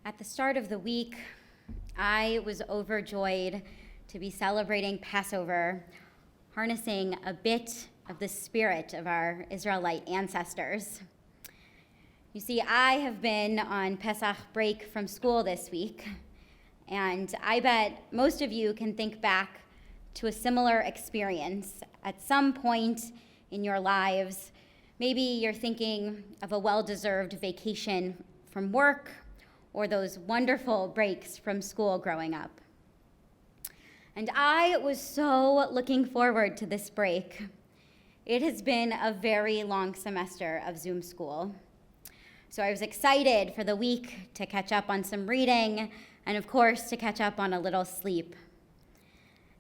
At the start of the week, I was overjoyed to be celebrating Passover, harnessing a bit of the spirit of our Israelite ancestors. You see, I have been on Pesach break from school this week, and I bet most of you can think back to a similar experience at some point in your lives. Maybe you're thinking of a well-deserved vacation from work or those wonderful breaks from school growing up. And I was so looking forward to this break. It has been a very long semester of Zoom school. So I was excited for the week to catch up on some reading and, of course, to catch up on a little sleep.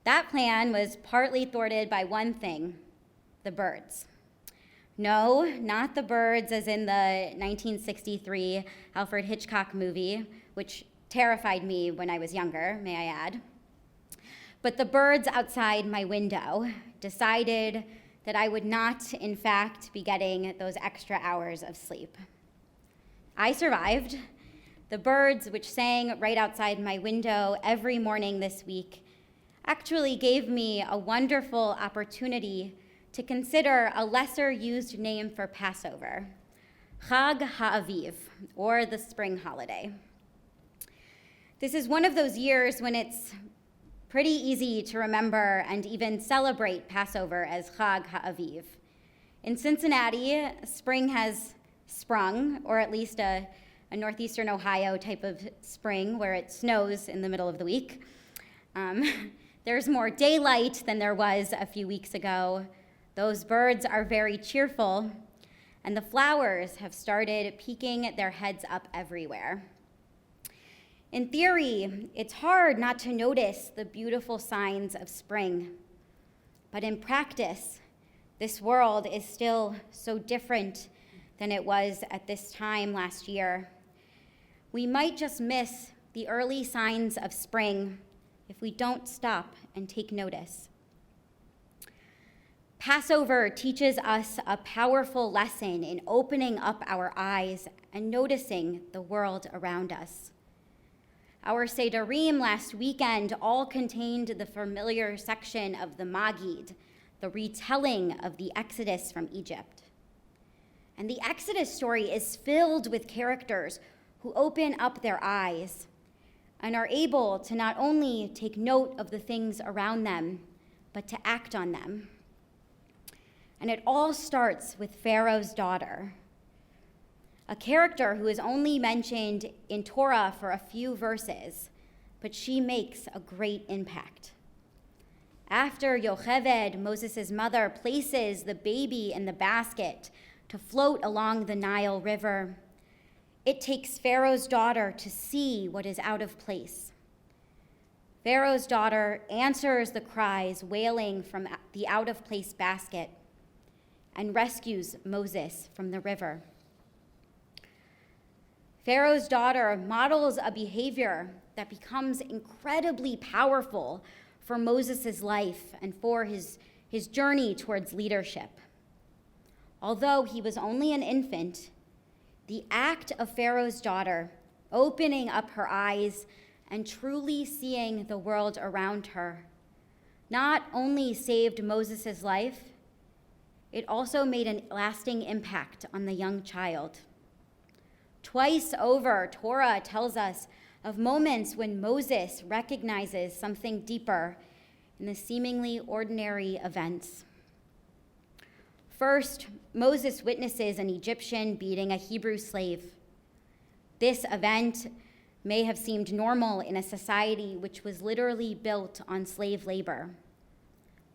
That plan was partly thwarted by one thing: the birds. No, not the birds as in the 1963 Alfred Hitchcock movie, which terrified me when I was younger, may I add. But the birds outside my window decided that I would not, in fact, be getting those extra hours of sleep. I survived. The birds, which sang right outside my window every morning this week, actually gave me a wonderful opportunity to consider a lesser-used name for Passover, Chag HaAviv, or the spring holiday. This is one of those years when it's pretty easy to remember and even celebrate Passover as Chag HaAviv. In Cincinnati, spring has sprung, or at least a northeastern Ohio type of spring where it snows in the middle of the week. There's more daylight than there was a few weeks ago. Those birds are very cheerful, and the flowers have started peeking their heads up everywhere. In theory, it's hard not to notice the beautiful signs of spring. But in practice, this world is still so different than it was at this time last year. We might just miss the early signs of spring if we don't stop and take notice. Passover teaches us a powerful lesson in opening up our eyes and noticing the world around us. Our Sederim last weekend all contained the familiar section of the Magid, the retelling of the Exodus from Egypt. And the Exodus story is filled with characters who open up their eyes and are able to not only take note of the things around them, but to act on them. And it all starts with Pharaoh's daughter, a character who is only mentioned in Torah for a few verses, but she makes a great impact. After Yocheved, Moses' mother, places the baby in the basket to float along the Nile River, it takes Pharaoh's daughter to see what is out of place. Pharaoh's daughter answers the cries wailing from the out-of-place basket and rescues Moses from the river. Pharaoh's daughter models a behavior that becomes incredibly powerful for Moses' life and for his journey towards leadership. Although he was only an infant, the act of Pharaoh's daughter opening up her eyes and truly seeing the world around her not only saved Moses' life, it also made a lasting impact on the young child. Twice over, Torah tells us of moments when Moses recognizes something deeper in the seemingly ordinary events. First, Moses witnesses an Egyptian beating a Hebrew slave. This event may have seemed normal in a society which was literally built on slave labor.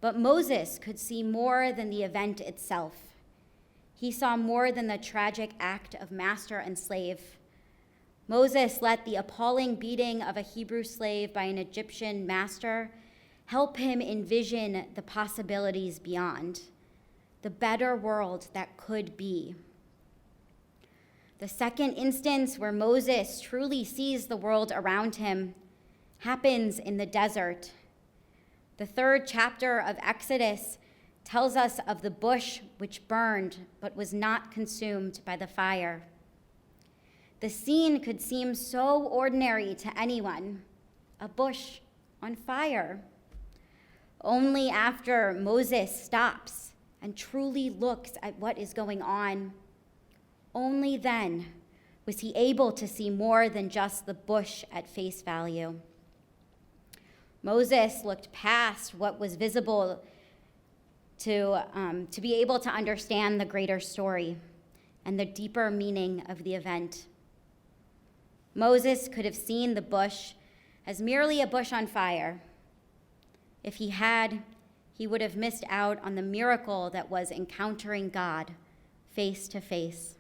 But Moses could see more than the event itself. He saw more than the tragic act of master and slave. Moses let the appalling beating of a Hebrew slave by an Egyptian master help him envision the possibilities beyond, the better world that could be. The second instance where Moses truly sees the world around him happens in the desert. The third chapter of Exodus tells us of the bush which burned but was not consumed by the fire. The scene could seem so ordinary to anyone, a bush on fire. Only after Moses stops and truly looks at what is going on, only then was he able to see more than just the bush at face value. Moses looked past what was visible to be able to understand the greater story and the deeper meaning of the event. Moses could have seen the bush as merely a bush on fire. If he had, he would have missed out on the miracle that was encountering God face to face.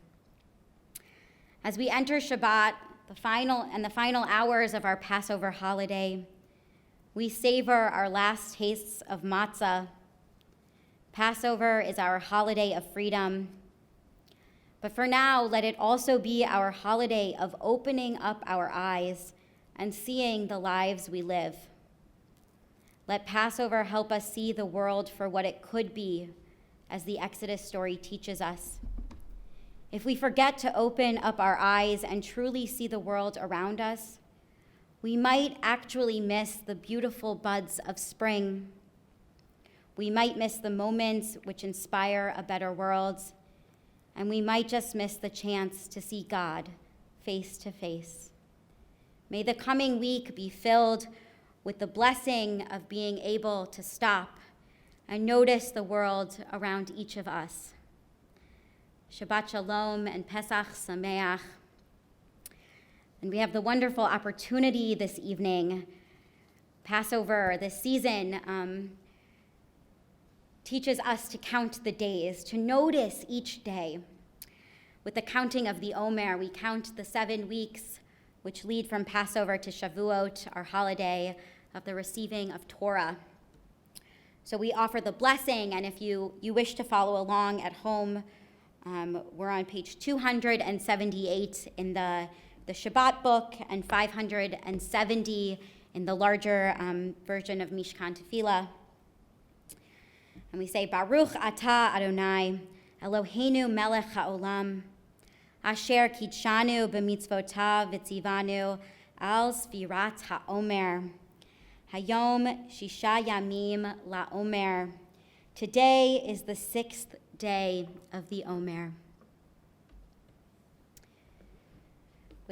As we enter Shabbat, the final hours of our Passover holiday, we savor our last tastes of matzah. Passover is our holiday of freedom. But for now, let it also be our holiday of opening up our eyes and seeing the lives we live. Let Passover help us see the world for what it could be, as the Exodus story teaches us. If we forget to open up our eyes and truly see the world around us, we might actually miss the beautiful buds of spring. We might miss the moments which inspire a better world, and we might just miss the chance to see God face to face. May the coming week be filled with the blessing of being able to stop and notice the world around each of us. Shabbat Shalom and Pesach Sameach. And we have the wonderful opportunity this evening. Passover, this season, teaches us to count the days, to notice each day. With the counting of the Omer, we count the 7 weeks which lead from Passover to Shavuot, our holiday of the receiving of Torah. So we offer the blessing, and if you wish to follow along at home, we're on page 278 in the Shabbat book and 570 in the larger version of Mishkan Tefillah. And we say, Baruch Atah Adonai, Eloheinu melech haolam, asher kidshanu b'mitzvotav v'tzivanu al sfirat ha'omer, hayom shisha yamim la'omer. Today is the 6th day of the Omer.